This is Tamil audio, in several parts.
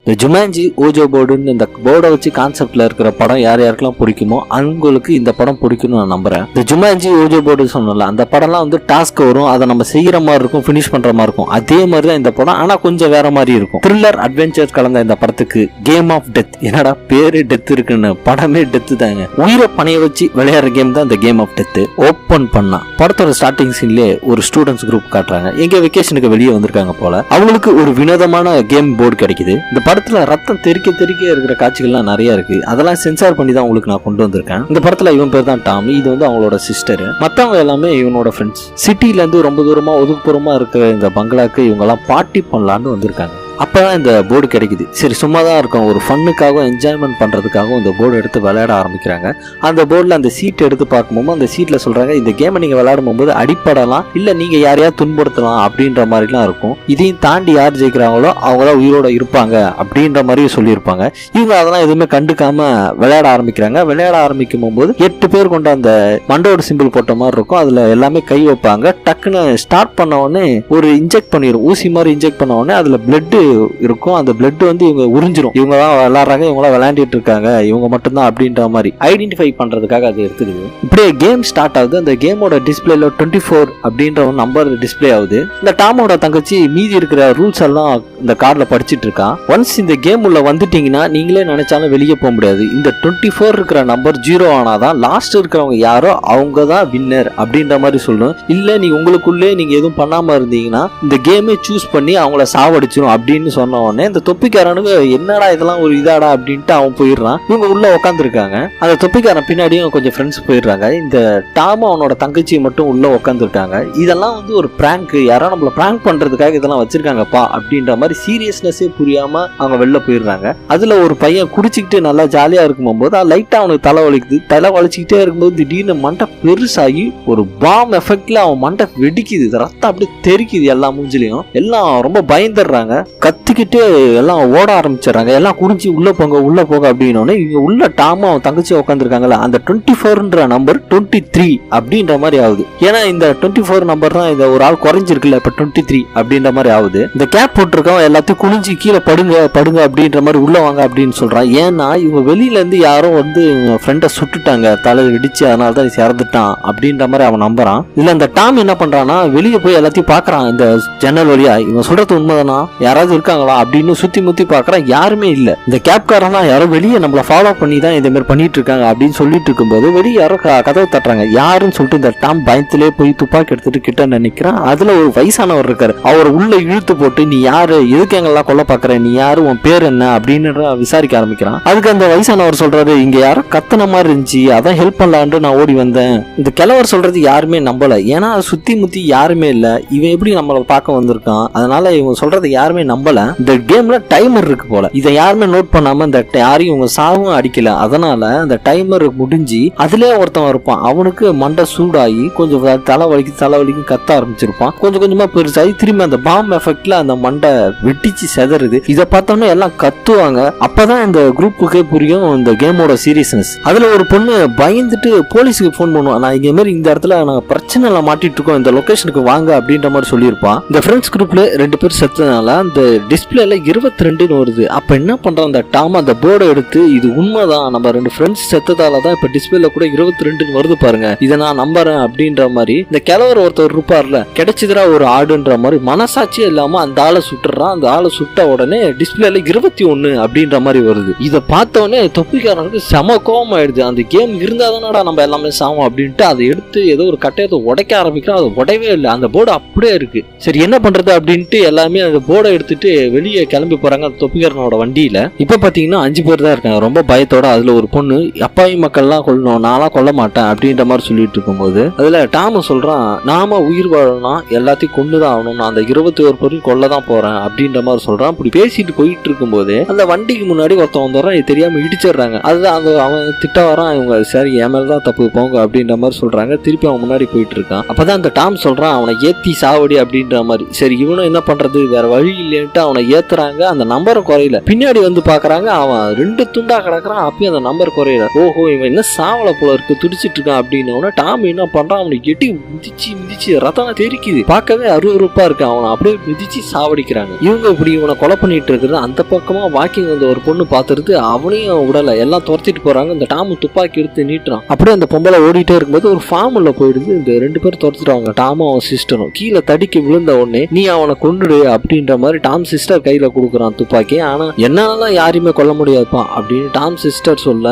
இந்த ஜுமான்ஜி ஓஜோ போர்டுன்னு இந்த போர்டை வச்சு கான்செப்ட்ல இருக்கிற படம் யார் யாருக்கெல்லாம் பிடிக்குமோ அவங்களுக்கு இந்த படம் பிடிக்கும்னு நான் நம்புறேன். இந்த ஜுமான்ஜி ஓஜோ போர்டு சொன்னல அந்த படம்லாம் வந்து டாஸ்க் வரும், அதை நம்ம செய்யற மாதிரி இருக்கும், ஃபினிஷ் பண்ற மாதிரி இருக்கும். அதே மாதிரி தான் இந்த படம், ஆனா கொஞ்சம் வேற மாதிரி இருக்கும். த்ரில்லர் அட்வென்ச்சர் கலந்த இந்த படத்துக்கு கேம் ஆஃப் டெத், என்னடா பேரு டெத் இருக்குன்னு, படமே டெத் தாங்க. உயிரை பணைய வச்சு விளையாடுற கேம் தான் இந்த கேம் ஆஃப் டெத். ஓப்பன் பண்ணா படத்தோட ஸ்டார்டிங் சீன்லயே ஒரு ஸ்டூடெண்ட்ஸ் குரூப் காட்டுறாங்க. எங்க வெக்கேஷனுக்கு வெளியே வந்திருக்காங்க போல. அவங்களுக்கு ஒரு வினோதமான கேம் போர்டு கிடைக்குது. இந்த படத்துல ரத்தம் தெறிக்க இருக்கிற காட்சிகள்லாம் நிறைய இருக்கு. அதெல்லாம் சென்சார் பண்ணி தான் உங்களுக்கு நான் கொண்டு வந்திருக்கேன். இந்த படத்துல இவன் பேர் தான் டாமி, இது வந்து அவங்களோட சிஸ்டர். மத்தவங்க எல்லாமே இவனோட ஃப்ரெண்ட்ஸ். சிட்டில இருந்து ரொம்ப தூரமா ஒதுக்குப்புறமா இருக்கிற இந்த பங்களாக்கு இவங்க எல்லாம் பார்ட்டி பண்ணலான்னு வந்திருக்காங்க. அப்பதான் இந்த போர்டு கிடைக்குது. சரி சும்மா தான் இருக்கும், ஒரு ஃபன்னுக்காகவும் என்ஜாய்மெண்ட் பண்றதுக்காகவும் இந்த போர்டு எடுத்து விளையாட ஆரம்பிக்கிறாங்க. அந்த போர்டில் அந்த சீட் எடுத்து பார்க்கும்போது அந்த சீட்ல சொல்றாங்க, இந்த கேமை நீங்க விளையாடும் போது அடிப்படலாம், இல்ல நீங்க யாரையாவது துன்புறுத்தலாம் அப்படின்ற மாதிரிலாம் இருக்கும். இதையும் தாண்டி யார் ஜெயிக்கிறாங்களோ அவங்களாம் உயிரோட இருப்பாங்க அப்படின்ற மாதிரி சொல்லியிருப்பாங்க. இவங்க அதெல்லாம் எதுவுமே கண்டுக்காம விளையாட ஆரம்பிக்கிறாங்க. விளையாட ஆரம்பிக்கும் போது 8 பேர் கொண்ட அந்த மண்டோட சிம்பிள் போட்ட மாதிரி இருக்கும், அதுல எல்லாமே கை வைப்பாங்க. டக்குன்னு ஸ்டார்ட் பண்ண உடனே ஒரு இன்ஜெக்ட் பண்ணிடும், ஊசி மாதிரி இன்ஜெக்ட் பண்ண உடனே அதுல பிளட் இருக்கும். அந்த பிளட் வந்து இவங்க உறிஞ்சிரும். இவங்க தான் விளையாடுறாங்க, இவங்க விளையாண்டிட்டு இருக்காங்க, இவங்க மட்டும்தான் அப்படின்ற மாதிரி ஐடென்டிஃபை பண்றதுக்காக அது எடுத்துக்குது. இப்படியே கேம் ஸ்டார்ட் ஆகுது. அந்த கேமோட டிஸ்பிளேல 24 அப்படின்ற ஒரு நம்பர் டிஸ்பிளே ஆகுது. இந்த டாமோட தங்கச்சி மீதி இருக்கிற ரூல்ஸ் எல்லாம் இந்த கார்டுல படிச்சிட்டு இருக்கான். ஒன்ஸ் இந்த கேம் உள்ள வந்துட்டீங்கன்னா நீங்களே நினைச்சாலும் வெளியே போக முடியாது. இந்த 24 இருக்கிற நம்பர் 0 ஆனாதான் லாஸ்ட் இருக்கிறவங்க யாரோ அவங்க தான் வின்னர் அப்படின்ற மாதிரி சொல்லணும். இல்ல நீங்க உங்களுக்குள்ளே நீங்க எதுவும் பண்ணாம இருந்தீங்கன்னா இந்த கேமே சூஸ் பண்ணி அவங்கள சாவடிச்சிடும் அப்படின்னு சொன்ன உடனே இந்த தொப்பிக்காரனுக்கு என்னடா இதெல்லாம் ஒரு இதாடா அப்படின்ட்டு அவன் போயிடுறான். இவங்க உள்ள உட்காந்துருக்காங்க. அந்த தொப்பிக்காரன் பின்னாடியும் கொஞ்சம் ஃப்ரெண்ட்ஸ் போயிடுறாங்க. இந்த டாம் அவனோட தங்கச்சி மட்டும் உள்ள உட்காந்துருக்காங்க. இதெல்லாம் வந்து ஒரு பிராங்க், யாரோ நம்மள பிராங்க் பண்றதுக்காக இதெல்லாம் வச்சிருக்காங்கப்பா அப்படின்ற மாதிரி சீரியஸ்னஸே புரியாம அவங்க வெளில போயிடுறாங்க. அதுல ஒரு பையன் குடிச்சுக்கிட்டு நல்லா ஜாலியா இருக்கும் போது லைட்டா அவனுக்கு தலை வலிக்குது. தலை வலிச்சுக்கிட்டே இருக்கும்போது திடீர்னு மண்டை பெருசாகி ஒரு பாம் எஃபெக்ட்ல அவன் மண்டை வெடிக்குது. ரத்தம் அப்படியே தெரிக்குது எல்லா மூஞ்சிலையும். எல்லாம் ரொம்ப பயந்துடுறாங்க. கத்திக்கிட்டே எல்லாம் ஓட ஆரம்பிச்சிடறாங்க. எல்லாம் குடிச்சு உள்ள போங்க அப்படின்னு இவங்க உள்ள டாமா அவன் தங்கச்சி உட்காந்துருக்காங்கல்ல, அந்த 24ன்ற நம்பர் 23 அப்படின்ற மாதிரி ஆகுது. ஏன்னா இந்த 24 நம்பர் தான் இந்த ஒரு ஆள் குறைஞ்சிருக்குல்ல, இப்ப 23 அப்படின்ற மாதிரி ஆகுது. இந்த கேப் போட்டிருக்கவன் எல்லாத்தையும் குனிஞ்சு கீழே படுங்க அப்படின்ற மாதிரி உள்ள வாங்க அப்படின்னு சொல்றான். ஏன்னா இவங்க வெளியில இருந்து யாரும் வந்து ஃப்ரெண்டை சுட்டுட்டாங்க, தலை இடிச்சு, அதனால தான் இறந்துட்டான் அப்படின்ற மாதிரி அவன் நம்புறான். இல்ல இந்த டாம் என்ன பண்றான்னா வெளியே போய் எல்லாத்தையும் பாக்குறான். இந்த ஜன்னல் வழியா இவன் சொல்றது உண்மைதானா, யாராவது இருக்காங்களா அப்படின்னு சுத்தி முத்தி பாக்குறான். யாருமே இல்ல. இந்த கேப்காரன் யாரோ வெளியே நம்மள ஃபாலோ பண்ணி தான் இந்த மாதிரி பண்ணிட்டு இருக்காங்க அப்படின்னு சொல்லிட்டு இருக்கும்போது வெளியே யாரோ கதவை தட்டுறாங்க. யாருன்னு சொல்லிட்டு இந்த டாம் பயத்திலே போய் துப்பாக்கி எடுத்துட்டு கிட்ட நினைக்கிறான். அதுல ஒரு வயசானவர் இருக்காரு. அவர் உள்ள இழுத்து போட்டு, நீ யாரு, எதுக்கு எங்கெல்லாம் கொல்ல பாக்குற, நீ யாரு, உன் பேர் என்ன அப்படின்னு விசாரிக்க ஆரம்பிக்கிறான். அதுக்கு அந்த வயசானவர் சொல்றாரு, இங்க யாரோ கத்துன மாதிரி இருந்துச்சு, அதான் ஹெல்ப் பண்ணலான்னு நான் ஓடி வந்தேன். இந்த கிழவர் சொல்றது யாருமே நம்பல. ஏன்னா சுத்தி முத்தி யாருமே இல்ல. இவன் எப்படி நம்மள பார்க்க வந்திருக்கான், அதனால இவங்க சொல்றது யாருமே நம்பல. இந்த கேம்ல டைமர் இருக்கு போல, இதை யாருமே நோட் பண்ணாம இந்த யாரையும் இவங்க சாவும் அடிக்கல. அதனால அந்த டைமர் முடிஞ்சு அதுலயே ஒருத்தன் இருப்பான். அவனுக்கு மண்டை சூடாகி கொஞ்சம் தலைவலிக்கு கத்த ஆரம்பிச்சிருப்பான். கொஞ்சம் கொஞ்சமா பெருசாகி திரும்பி அந்த பாம் எஃபெக்ட்ல அந்த மண்டை வெட்டிச்சு செதறுது. இதை பார்த்தோம்னா எல்லாம் கத்துவாங்க. அப்பதான் இந்த குரூப்புக்கே புரியும் இந்த கேமோட சீரியஸ்னஸ். அதுல ஒரு பொண்ணு பயந்துட்டு போலீஸுக்கு போன் பண்ணுவான். நான் இங்க மாதிரி இந்த இடத்துல நாங்க பிரச்சனைல மாட்டிட்டு இருக்கோம், இந்த லொகேஷனுக்கு வாங்க அப்படின்ற மாதிரி சொல்லியிருப்பான். இந்த ஃப்ரெண்ட்ஸ் குரூப்ல 2 பேர் செத்ததுனால அந்த டிஸ்பிளேல 22 வருது. அப்ப என்ன பண்றான் அந்த டாம், அந்த போர்டை எடுத்து, இது உண்மைதான், நம்ம 2 ஃப்ரெண்ட்ஸ் செத்ததாலதான் இப்ப டிஸ்பிளேல கூட 22 வருது பாருங்க, இதை நான் நம்புறேன் அப்படின்ற மாதிரி இந்த கிழவர் ஒருத்தர் இருப்பார்ல, கிடைச்சதுரா ஒரு ஆடுன்ற மாதிரி மனசாட்சியே இல்லாம அந்த ஆளை சுட்டுறான். அந்த ஆளை சுட்ட உடனே டிஸ்பிளேல 21 அப்படின்ற மாதிரி வருது. இதை பார்த்த உடனே தொப்பிக்காரனுக்கு செம கோபம் ஆயிடுது. அந்த கேம் இருந்தாதானடா நம்ம எல்லாமே சாவோம் அப்படின்ட்டு அதை எடுத்து ஏதோ ஒரு கட்டையத்தை உடைக்க ஆரம்பிக்கிறான். அது உடையவே இல்லை, அந்த போர்டு அப்படியே இருக்கு. சரி என்ன பண்றது அப்படின்ட்டு எல்லாமே அந்த போர்டை எடுத்துட்டு வெளியே கிளம்பி போறாங்க தொப்பிக்காரனோட வண்டியில. இப்ப பாத்தீங்கன்னா 5 பேர் தான் இருக்காங்க, ரொம்ப பயத்தோட. அதுல ஒரு பொண்ணு, அப்பாவி மக்கள்லாம் கொல்லணும், நான்லாம் கொல்ல மாட்டேன் அப்படின்ற மாதிரி சொல்லிட்டு இருக்கும்போது அதுல டாம சொல்றான், நாம உயிர் வாழணும், எல்லாத்தையும் கொண்டுதான் ஆகணும், நான் அந்த 21 பேரும் கொல்லதான் போறேன் அப்படின்ற மாதிரி சொல்றான். அப்படி பேசிட்டு போயிட்டு இருக்கும்போது அந்த வண்டிக்கு முன்னாடி ஒருத்தன் வந்துடுறான், இது தெரியாம இடிச்சிடுறாங்க. அதுதான் அந்த அவன் திட்ட வரான். இவங்க சரி என் மேலதான் தப்பு போங்க அப்படின்ற மாதிரி சொல்றாங்க. திருப்பி அவன் முன்னாடி போயிட்டு இருக்கான். அப்பதான் அந்த டாம் சொல்றான், அவனை ஏத்தி சாவடி அப்படின்ற மாதிரி. சரி இவனும் என்ன பண்றது, வேற வழி இல்லைன்ட்டு பண்ணிட்டு அவனை ஏத்துறாங்க. அந்த நம்பரை குறையில. பின்னாடி வந்து பாக்குறாங்க அவன் 2 துண்டா கிடக்குறான். அப்பயும் அந்த நம்பர் குறையில. ஓஹோ இவன் என்ன சாவல போல இருக்கு, துடிச்சிட்டு இருக்கான் அப்படின்னு டாம் என்ன பண்றான், அவனை எட்டி மிதிச்சு ரத்தம் தெரிக்குது. பார்க்கவே அருவருப்பா இருக்கு. அவனை அப்படியே மிதிச்சு சாவடிக்கிறாங்க. இவங்க இப்படி இவனை கொலை பண்ணிட்டு இருக்கிறது அந்த பக்கமா வாக்கிங் வந்த ஒரு பொண்ணு பாத்துறது அவனையும் விடல, எல்லாம் துரத்திட்டு போறாங்க. இந்த டாமு துப்பாக்கி எடுத்து நீட்டுறான். அப்படியே அந்த பொம்பளை ஓடிட்டே இருக்கும்போது ஒரு ஃபார்ம்ல போயிடுது. இந்த 2 பேரும் துரத்துறாங்க, டாமும் அவன் சிஸ்டரும். கீழே தடிக்கு விழுந்த உடனே நீ அவனை கொண்டுடு அப்படின்ற மாதிரி டாம் சிஸ்டர் கையில கொடுக்குறான் துப்பாக்கி. ஆனா என்னாலலாம் யாரையுமே கொல்ல முடியாதுப்பா அப்படின்னு டாம் சிஸ்டர் சொல்ல,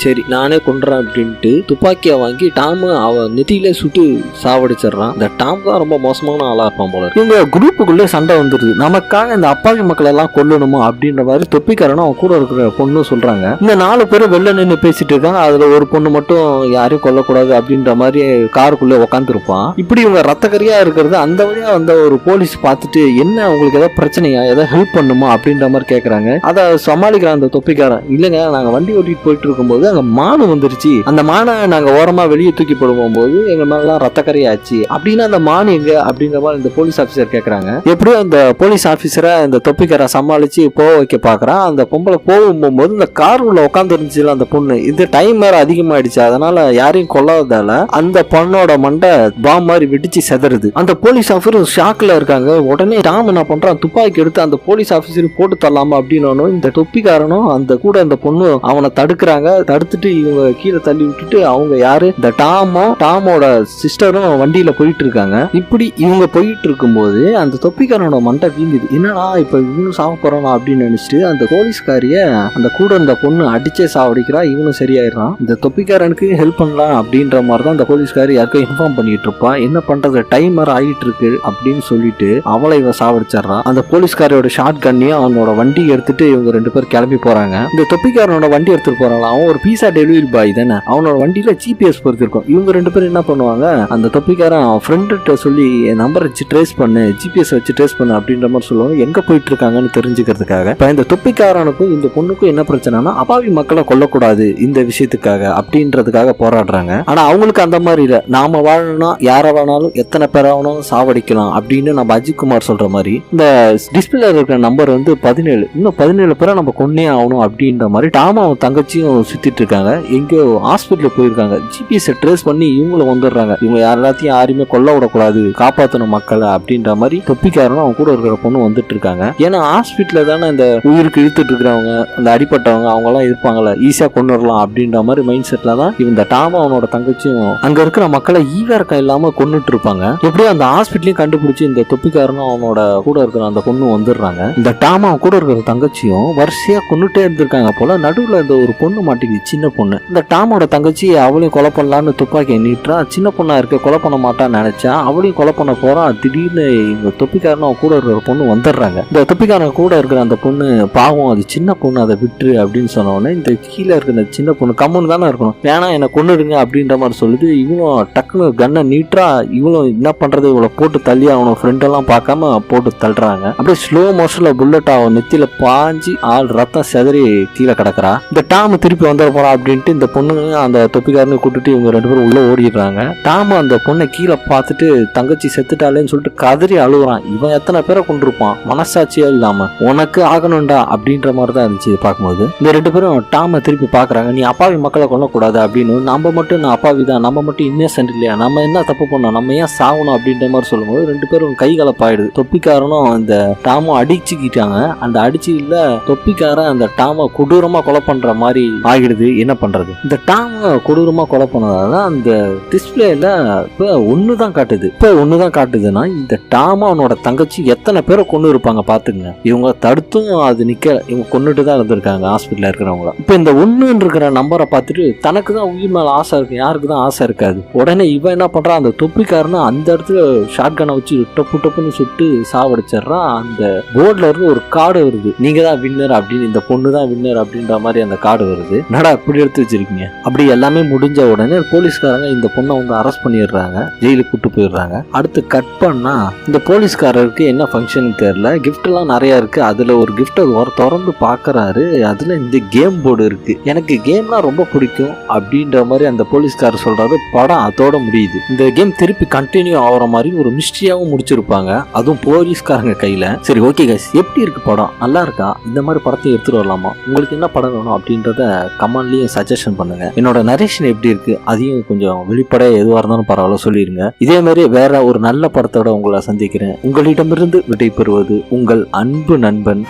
சரி நானே கொண்டுறேன் அப்படின்ட்டு துப்பாக்கியை வாங்கி டாம் அவன் நெத்தியிலே சுட்டு சாவடிச்சிடறான். இந்த டாம் தான் ரொம்ப மோசமான ஆளா இருப்பான் போல. இவங்க குரூப்புக்குள்ளே சண்டை வந்துருது. நமக்காக இந்த அப்பாவி மக்கள் எல்லாம் கொல்லணுமோ அப்படின்ற மாதிரி தொப்பிக்காரனும் அவன் கூட இருக்கிற பொண்ணு சொல்றாங்க. இந்த 4 பேரும் வெளில நின்று பேசிட்டு இருக்காங்க. அதுல ஒரு பொண்ணு மட்டும் யாரையும் கொல்லக்கூடாது அப்படின்ற மாதிரி காருக்குள்ளே உட்காந்துருப்பான். இப்படி இவங்க ரத்தக்கரியா இருக்கிறது அந்த வழியா வந்த ஒரு போலீஸ் பார்த்துட்டு, என்ன உங்களுக்கு ஏதாவது பிரச்சனையா, ஏதாவது ஹெல்ப் பண்ணுமா அப்படின்ற மாதிரி கேட்கறாங்க. அதை சமாளிக்கிறான் அந்த தொப்பிக்காரன். இல்லைங்க நாங்க வண்டி ஓட்டிட்டு போயிட்டு இருக்கும்போது அங்க மானு வந்துருச்சு, அந்த மானை நாங்க ஓரமா வெளியே தூக்கி போடும்போது எங்க மேலாம் ரத்தக்கரையாச்சு அப்படின்னா அந்த மானு எங்க அப்படின்ற மாதிரி இந்த போலீஸ் ஆபீசர் கேட்கறாங்க. எப்படியோ அந்த போலீஸ் ஆபீசரை இந்த தொப்பிக்கார சமாளிச்சு போக வைக்க பாக்குறான். அந்த பொம்பளை போகும்போது இந்த கார் உள்ள உட்காந்து இருந்துச்சுல அந்த பொண்ணு, இந்த டைம் வேற அதிகமாயிடுச்சு. அதனால யாரையும் கொல்லாததால அந்த பொண்ணோட மண்டை பாம் மாதிரி வெடிச்சு செதறுது. அந்த போலீஸ் ஆபீசர் ஷாக்ல இருக்காங்க. உடனே டாம் என்ன பண்றான், துப்பாக்கி எடுத்து அந்த போலீஸ் ஆபீசர் போட்டு தரலாமா அப்படின்னு இந்த தொப்பிக்காரனும் அந்த கூட அந்த பொண்ணு அவனை தடுக்கிறாங்க. தடுத்துட்டு இவங்க கீழே தள்ளி விட்டுட்டு அவங்க யாரு, இந்த டாமோட சிஸ்டரும் வண்டியில போயிட்டு இருக்காங்க. இப்படி இவங்க போயிட்டு இருக்கும்போது அந்த தொப்பிக்காரனோட மண்டை வீங்குது. என்னடா இப்ப இவனும் சாவ போறானா அப்படின்னு நினைச்சிட்டு அந்த போலீஸ்காரிய அந்த கூட இந்த பொண்ணு அடிச்சே சாவடிக்கிறா. இவனும் சரியாயிடுறான். இந்த தொப்பிக்காரனுக்கு ஹெல்ப் பண்ணலாம் அப்படின்ற மாதிரி தான் இந்த போலீஸ்காரி யாருக்கும் இன்ஃபார்ம் பண்ணிட்டு இருப்பான். என்ன பண்றது, டைமர் ஆகிட்டு இருக்கு அப்படின்னு சொல்லிட்டு அவளை இவன் சாவடிச்சிடறான். அந்த போலீஸ்காரியோட ஷார்ட் கண்ணையும் அவனோட வண்டி எடுத்துட்டு இவங்க 2 பேர் கிளம்பி போறாங்க. இந்த தொப்பிக்காரனோட வண்டி எடுத்துட்டு போறாங்க. அவன் ஒரு பீஸா டெலிவரி பாய் தானே, அவனோட வண்டியில ஜிபிஎஸ் பொறுத்திருக்கும். இவங்க 2 பேரும் என்ன பண்ணுவாங்க, அந்த தொப்பிக்காரன் அவன் ஃப்ரெண்ட்ட சொல்லி நம்பர் வச்சு ட்ரேஸ் பண்ணு, ஜிபிஎஸ் வச்சு ட்ரேஸ் பண்ணு அப்படின்ற மாதிரி சொல்லுவாங்க. எங்க போயிட்டு இருக்காங்கன்னு தெரிஞ்சுக்கிறதுக்காக. இப்ப இந்த தொப்பிக்காரனுக்கும் இந்த பொண்ணுக்கும் என்ன பிரச்சனைனா, அப்பாவி மக்களை கொல்லக்கூடாது இந்த விஷயத்துக்காக அப்படின்றதுக்காக போராடுறாங்க. ஆனா அவங்களுக்கு அந்த மாதிரி இல்ல, நாம வாழணும்னா யார வேணாலும் எத்தனை பேர் ஆகணும் சாவடிக்கலாம் அப்படின்னு நம்ம அஜித் குமார் சொல்ற மாதிரி இந்த டிஸ்பிளே இருக்கிற நம்பர் வந்து 17, இன்னும் 17 பேரை நம்ம கொன்னே ஆகணும் அப்படின்ற மாதிரி டாமா அவன் தங்கச்சியும் சுத்திட்டு இருக்காங்க. எங்கேயோ ஹாஸ்பிட்டல் போயிருக்காங்க. ஜிபிஎஸ் ட்ரேஸ் பண்ணி இவங்களும் வந்துடுறாங்க. இவங்க எல்லாத்தையும் யாருமே கொல்ல விடக்கூடாது, காப்பாற்றணும் மக்களை அப்படின்ற மாதிரி தொப்பிக்காரனும் அவன் கூட இருக்கிற பொண்ணு வந்துட்டு இருக்காங்க. ஏன்னா ஹாஸ்பிட்டல தானே இந்த உயிருக்கு இழுத்துட்டு இருக்கிறவங்க, அந்த அடிப்பட்டவங்க அவங்க எல்லாம் இருப்பாங்கல்ல, ஈஸியா கொண்டு வரலாம் அப்படின்ற மாதிரி மைண்ட் செட்ல தான் இந்த டாமா அவனோட தங்கச்சியும் அங்க இருக்கிற மக்களை ஈவரக்கம் இல்லாம கொண்டுட்டு இருப்பாங்க. எப்படியும் அந்த ஹாஸ்பிட்டலையும் கண்டுபிடிச்சு இந்த தொப்பிக்காரனும் அவனோட கூட இருக்கிற அந்த பொண்ணு வந்துடுறாங்க. இந்த டாமா கூட இருக்கிற தங்கச்சியும் வரிசையா கொண்டுட்டே இருந்திருக்காங்க போல. நடுவுல இந்த ஒரு பொண்ணு மாட்டேங்குது, சின்ன பொண்ணு. இந்த டாமோட தங்கச்சி அவளையும் கொலை பண்ணலான்னு துப்பாக்கியை நீட்டுறா. சின்ன பொண்ணா இருக்க கொலை பண்ண மாட்டான்னு நினைச்சா அவளையும் கொலை பண்ண போறா. திடீர்னு இந்த தொப்பிக்காரனும் அவன் கூட இருக்கிற பொண்ணு வந்துடுறாங்க. இந்த தொப்பிக்காரன் கூட இருக்கிற அந்த பொண்ணு பாவம், அது சின்ன பொண்ணு, அதை விட்டுரு அப்படின்னு சொன்ன உடனே இந்த கீழே இருக்கிற சின்ன பொண்ணு கம்முன்னு தானே இருக்கணும், வேணா என்னை கொண்டுடுங்க அப்படின்ற மாதிரி சொல்லுது. இவனும் டக்குன்னு கண்ணை நீட்டுறா. இவளும் என்ன பண்றது, இவளை போட்டு தள்ளி அவனோட ஃப்ரெண்ட் எல்லாம் பார்க்காம போட்டு தள்ளுறாங்க. அப்படியே ஸ்லோ மோஷன்ல புல்லட் அவன் நெத்தியில பாஞ்சி ஆள் ரத்தம் செதறி கீழே கிடக்குறா. இந்த டாம் திருப்பி வந்துட போறான் அப்படின்ட்டு இந்த பொண்ணு அந்த தொப்பிக்காரனை கூட்டிட்டு இவங்க 2 பேரும் உள்ள ஓடிடுறாங்க. டாம் அந்த பொண்ணை கீழே பார்த்துட்டு தங்கச்சி செத்துட்டாலேன்னு சொல்லிட்டு கதறி அழுகுறான். இவன் எத்தனை பேரை கொண்டிருப்பான், மனசாட்சியே இல்லாம, உனக்கு ஆகணும்டா அப்படின்ற மாதிரி தான் இருந்துச்சு பார்க்கும்போது. இந்த 2 பேரும் டாமை திருப்பி பாக்குறாங்க. நீ அப்பாவி மக்களை கொல்லக்கூடாது அப்படின்னு, நம்ம மட்டும் நான் அப்பாவி தான், நம்ம மட்டும் இன்னசென்ட் இல்லையா, நம்ம என்ன தப்பு பண்ணோம், நம்ம ஏன் சாகணும் அப்படின்ற மாதிரி சொல்லும்போது 2 பேரும் கை கலப்பாயிடுது. தொப்பிக்காரனும் அந்த டாமும் அடிச்சுக்கிட்டாங்க. அந்த அடிச்சு இல்ல தொப்பிக்காரன் அந்த டாமை கொடூரமா கொலை பண்ற மாதிரி ஆகிடுது. என்ன பண்றது, இந்த டாமை கொடூரமா கொலை பண்ணதால அந்த டிஸ்பிளேல இப்ப ஒண்ணுதான் காட்டுது. இப்ப ஒண்ணுதான் காட்டுதுன்னா இந்த டாமா அவனோட தங்கச்சி எத்தனை பேரை கொண்டு இருப்பாங்க பாத்துங்க. இவங்க தடுத்தும் அது நிக்கல, இவங்க கொண்டுட்டு தான் இருந்திருக்காங்க ஹாஸ்பிட்டல்ல இருக்கிறவங்க. இப்ப இந்த ஒண்ணுன்னு இருக்கிற நம்பரை பார்த்துட்டு தனக்கு தான் உயிர் மேல ஆசை இருக்கு, யாருக்கு தான் ஆசை இருக்காது. உடனே இவன் என்ன பண்றான், அந்த தொப்பிக்காரன்னு அந்த இடத்துல ஷார்ட் கனை வச்சு டப்பு டப்புன்னு சுட்டு சாவடிச்சிடறான். அந்த போர்ட்ல இருந்து ஒரு கார்டு வருது, நீங்க தான் வின்னர் அப்படின்னு, இந்த பொண்ணு தான் வின்னர் அப்படின்ற மாதிரி அந்த கார்டு வருது. நடா இப்படி எடுத்து வச்சிருக்கீங்க. அப்படி எல்லாமே முடிஞ்ச உடனே போலீஸ்காரங்க இந்த பொண்ணை வந்து அரெஸ்ட் பண்ணிடுறாங்க, ஜெயிலுக்கு கூட்டு போயிடுறாங்க. அடுத்து கட் பண்ணா இந்த போலீஸ்காரருக்கு என்ன ஃபங்க்ஷன் தெரியல, கிஃப்ட் எல்லாம் நிறைய இருக்கு. அதுல ஒரு கிஃப்ட் திறந்து பாக்குறாரு. அதுல இந்த கேம் போர்டு இருக்கு. எனக்கு கேம்லாம் ரொம்ப பிடிக்கும் அப்படின்ற மாதிரி அந்த போலீஸ்காரர் சொல்றாரு. படம் அதோட முடியுது. இந்த கேம் திருப்பி கண்டினியூ ஆகிற மாதிரி ஒரு மிஸ்ட்ரியாவும் முடிச்சிருப்பாங்க, அதுவும் போலீஸ்காரங்க கையில. சரி, ஓகே கைஸ், எப்படி இருக்கு படம்? நல்லா இருக்கா? இந்த மாதிரி படத்தையும் எடுத்துட்டு வரலாமா? உங்களுக்கு என்ன படம் வேணும் அப்படின்றத கமெண்ட்லயும் சஜஷன் பண்ணுங்க. என்னோட நரேஷன் எப்படி இருக்கு அதையும் கொஞ்சம் வெளிப்படையா எதுவாக இருந்தாலும் பரவாயில்ல சொல்லிடுங்க. இதே மாதிரி வேற ஒரு நல்ல படத்தோட உங்களை சந்திக்கிறேன். உங்களிடமிருந்து விடை பெறுவது உங்கள் அன்பு நண்பன்